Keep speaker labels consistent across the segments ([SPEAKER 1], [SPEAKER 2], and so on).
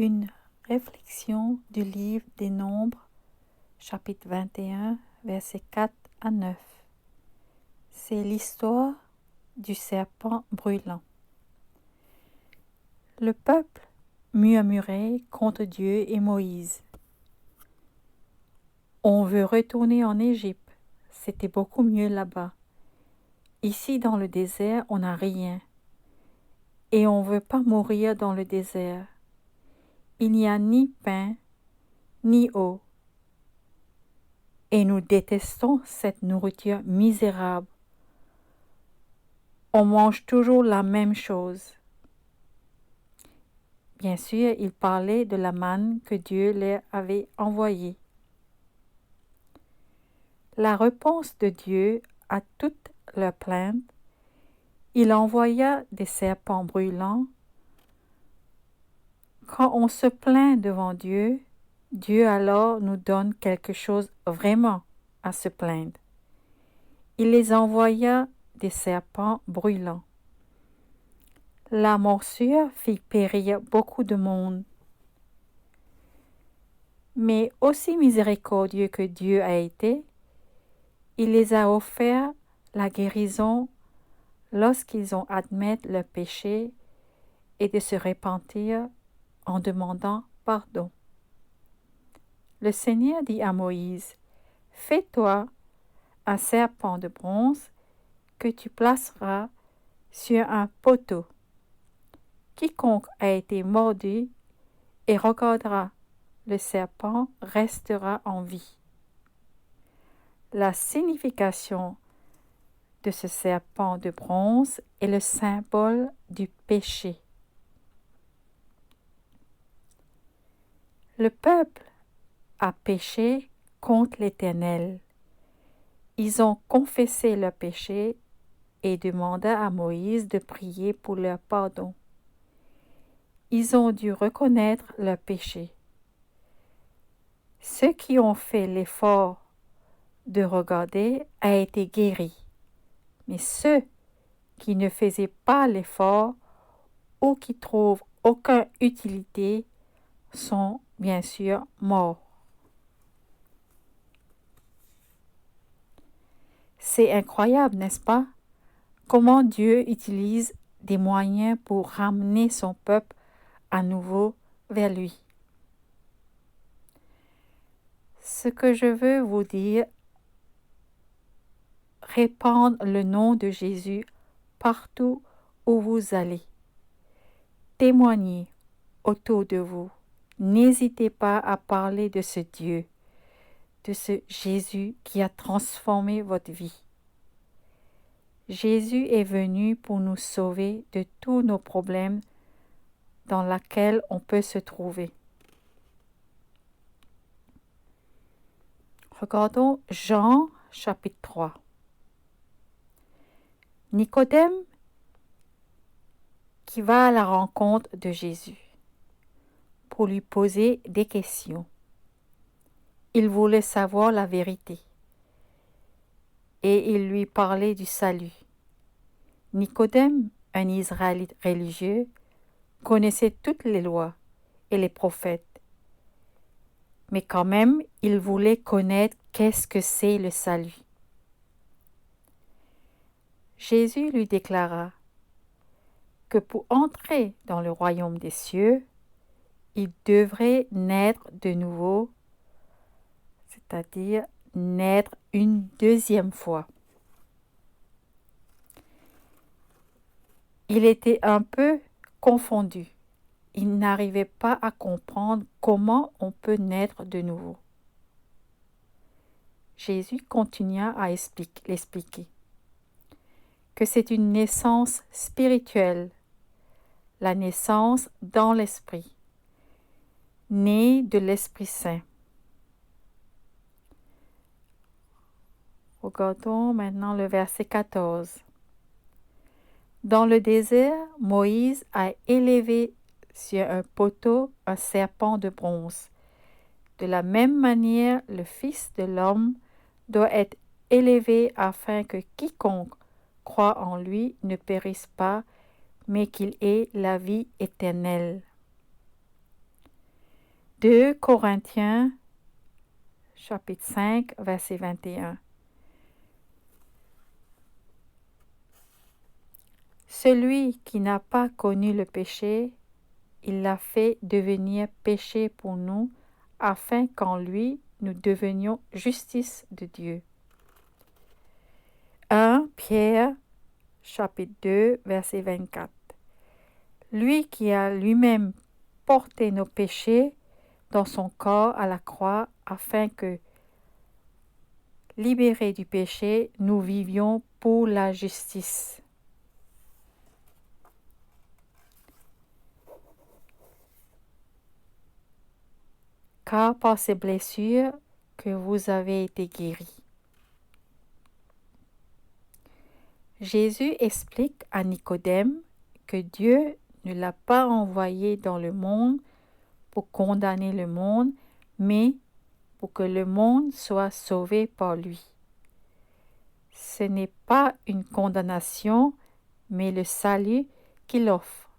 [SPEAKER 1] Une réflexion du livre des Nombres, chapitre 21, versets 4 à 9. C'est l'histoire du serpent brûlant. Le peuple murmurait contre Dieu et Moïse. On veut retourner en Égypte, c'était beaucoup mieux là-bas. Ici dans le désert, on n'a rien. Et on ne veut pas mourir dans le désert. Il n'y a ni pain, ni eau. Et nous détestons cette nourriture misérable. On mange toujours la même chose. Bien sûr, il parlait de la manne que Dieu leur avait envoyée. La réponse de Dieu à toutes leurs plaintes, il envoya des serpents brûlants. Quand on se plaint devant Dieu, Dieu alors nous donne quelque chose vraiment à se plaindre. Il les envoya des serpents brûlants. La morsure fit périr beaucoup de monde. Mais aussi miséricordieux que Dieu a été, il les a offert la guérison lorsqu'ils ont admis leur péché et de se repentir en demandant pardon. Le Seigneur dit à Moïse, « Fais-toi un serpent de bronze que tu placeras sur un poteau. Quiconque a été mordu et regardera le serpent restera en vie. » La signification de ce serpent de bronze est le symbole du péché. Le peuple a péché contre l'Éternel. Ils ont confessé leur péché et demandé à Moïse de prier pour leur pardon. Ils ont dû reconnaître leur péché. Ceux qui ont fait l'effort de regarder a été guéris, mais ceux qui ne faisaient pas l'effort ou qui trouvent aucune utilité sont bien sûr morts. C'est incroyable, n'est-ce pas? Comment Dieu utilise des moyens pour ramener son peuple à nouveau vers lui. Ce que je veux vous dire, répandre le nom de Jésus partout où vous allez. Témoignez autour de vous. N'hésitez pas à parler de ce Dieu, de ce Jésus qui a transformé votre vie. Jésus est venu pour nous sauver de tous nos problèmes dans lesquels on peut se trouver. Regardons Jean chapitre 3. Nicodème qui va à la rencontre de Jésus pour lui poser des questions. Il voulait savoir la vérité et il lui parlait du salut. Nicodème, un Israélite religieux, connaissait toutes les lois et les prophètes. Mais quand même, il voulait connaître qu'est-ce que c'est le salut. Jésus lui déclara que pour entrer dans le royaume des cieux, il devrait naître de nouveau, c'est-à-dire naître une deuxième fois. Il était un peu confondu. Il n'arrivait pas à comprendre comment on peut naître de nouveau. Jésus continua à l'expliquer que c'est une naissance spirituelle, la naissance dans l'esprit, née de l'Esprit Saint. Regardons maintenant le verset 14. Dans le désert, Moïse a élevé sur un poteau un serpent de bronze. De la même manière, le Fils de l'homme doit être élevé afin que quiconque croit en lui ne périsse pas, mais qu'il ait la vie éternelle. 2 Corinthiens, chapitre 5, verset 21. Celui qui n'a pas connu le péché, il l'a fait devenir péché pour nous, afin qu'en lui, nous devenions justice de Dieu. 1 Pierre, chapitre 2, verset 24. Lui qui a lui-même porté nos péchés dans son corps à la croix, afin que, libérés du péché, nous vivions pour la justice. Car par ces blessures que vous avez été guéris. Jésus explique à Nicodème que Dieu ne l'a pas envoyé dans le monde pour condamner le monde, mais pour que le monde soit sauvé par lui. Ce n'est pas une condamnation, mais le salut qu'il offre,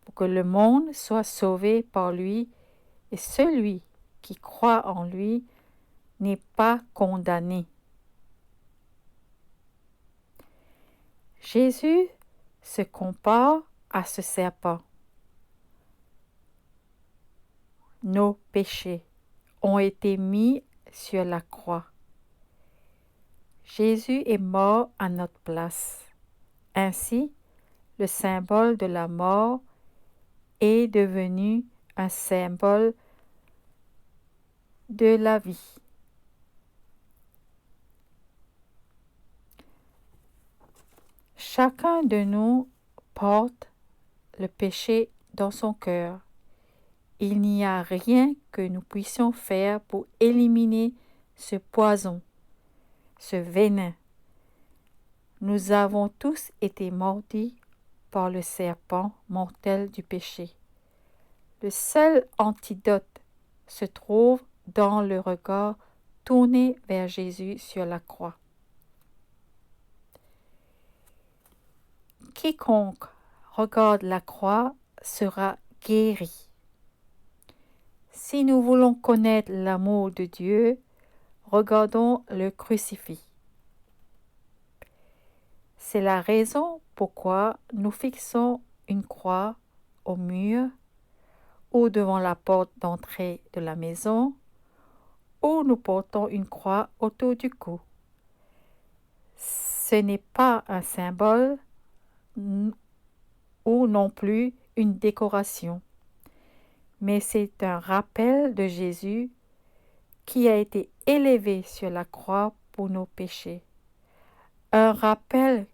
[SPEAKER 1] pour que le monde soit sauvé par lui, et celui qui croit en lui n'est pas condamné. Jésus se compare à ce serpent. Nos péchés ont été mis sur la croix. Jésus est mort à notre place. Ainsi, le symbole de la mort est devenu un symbole de la vie. Chacun de nous porte le péché dans son cœur. Il n'y a rien que nous puissions faire pour éliminer ce poison, ce venin. Nous avons tous été mordus par le serpent mortel du péché. Le seul antidote se trouve dans le regard tourné vers Jésus sur la croix. Quiconque regarde la croix sera guéri. Si nous voulons connaître l'amour de Dieu, regardons le crucifix. C'est la raison pourquoi nous fixons une croix au mur ou devant la porte d'entrée de la maison, ou nous portons une croix autour du cou. Ce n'est pas un symbole ou non plus une décoration, mais c'est un rappel de Jésus qui a été élevé sur la croix pour nos péchés. Un rappel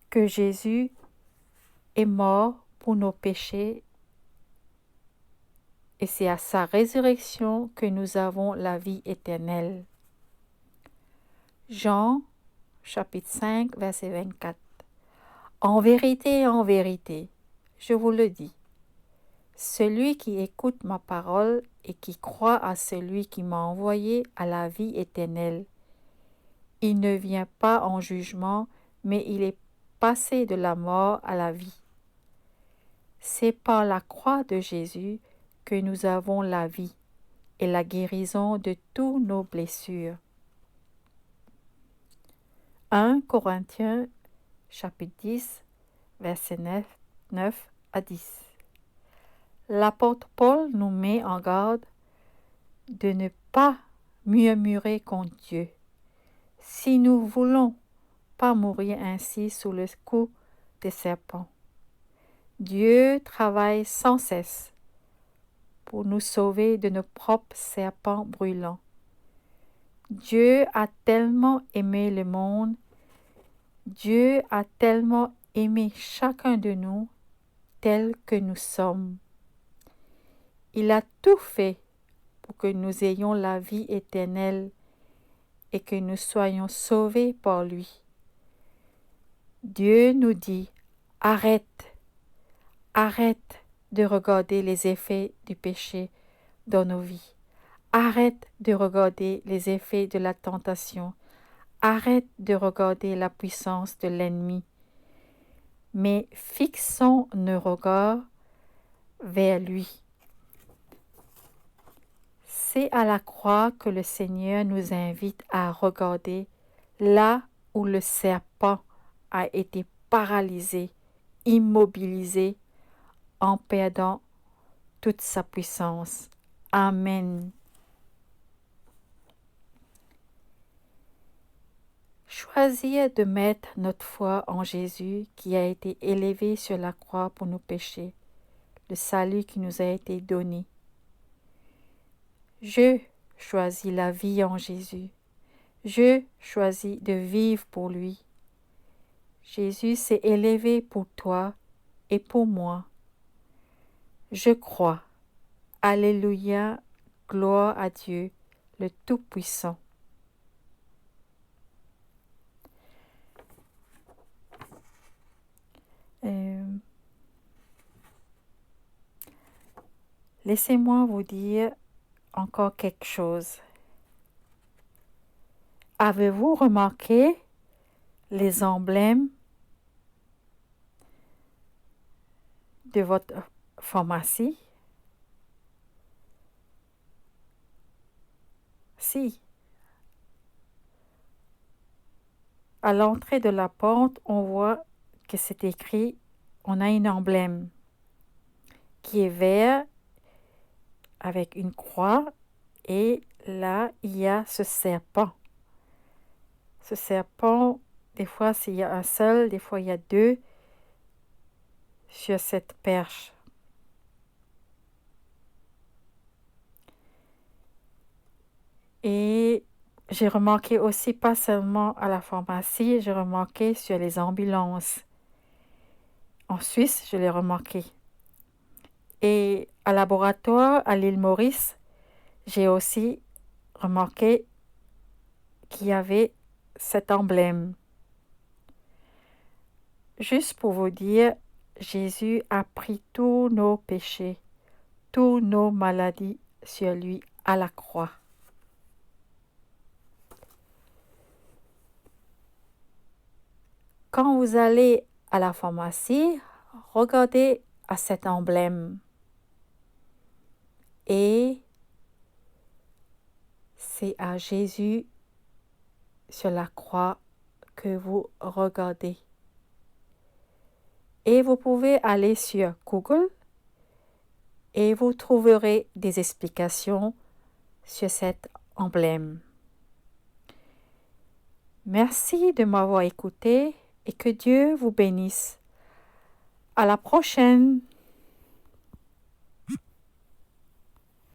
[SPEAKER 1] que Jésus est mort pour nos péchés et c'est à sa résurrection que nous avons la vie éternelle. Jean, chapitre 5, verset 24. En vérité, je vous le dis, celui qui écoute ma parole et qui croit à celui qui m'a envoyé a la vie éternelle. Il ne vient pas en jugement, mais il est passé de la mort à la vie. C'est par la croix de Jésus que nous avons la vie et la guérison de toutes nos blessures. 1 Corinthiens chapitre 10, versets 9 à 10. L'apôtre Paul nous met en garde de ne pas murmurer contre Dieu. Si nous voulons pas mourir ainsi sous le coup des serpents. Dieu travaille sans cesse pour nous sauver de nos propres serpents brûlants. Dieu a tellement aimé le monde, Dieu a tellement aimé chacun de nous tel que nous sommes. Il a tout fait pour que nous ayons la vie éternelle et que nous soyons sauvés par lui. Dieu nous dit, arrête de regarder les effets du péché dans nos vies. Arrête de regarder les effets de la tentation. Arrête de regarder la puissance de l'ennemi. Mais fixons nos regards vers lui. C'est à la croix que le Seigneur nous invite à regarder là où le serpent a été paralysé, immobilisé, en perdant toute sa puissance. Amen. Choisir de mettre notre foi en Jésus qui a été élevé sur la croix pour nos péchés, le salut qui nous a été donné. Je choisis la vie en Jésus. Je choisis de vivre pour lui. Jésus s'est élevé pour toi et pour moi. Je crois. Alléluia, gloire à Dieu, le Tout-Puissant. Laissez-moi vous dire encore quelque chose. Avez-vous remarqué les emblèmes de votre pharmacie? Si. À l'entrée de la porte, on voit que c'est écrit, on a un emblème qui est vert avec une croix et là, il y a ce serpent. Ce serpent, des fois, s'il y a un seul, des fois, il y a deux sur cette perche. Et j'ai remarqué aussi, pas seulement à la pharmacie, j'ai remarqué sur les ambulances. En Suisse, je l'ai remarqué. Et à laboratoire, à l'île Maurice, j'ai aussi remarqué qu'il y avait cet emblème. Juste pour vous dire, Jésus a pris tous nos péchés, toutes nos maladies sur lui à la croix. Quand vous allez à la pharmacie, regardez à cet emblème. Et c'est à Jésus sur la croix que vous regardez. Et vous pouvez aller sur Google et vous trouverez des explications sur cet emblème. Merci de m'avoir écouté et que Dieu vous bénisse. À la prochaine!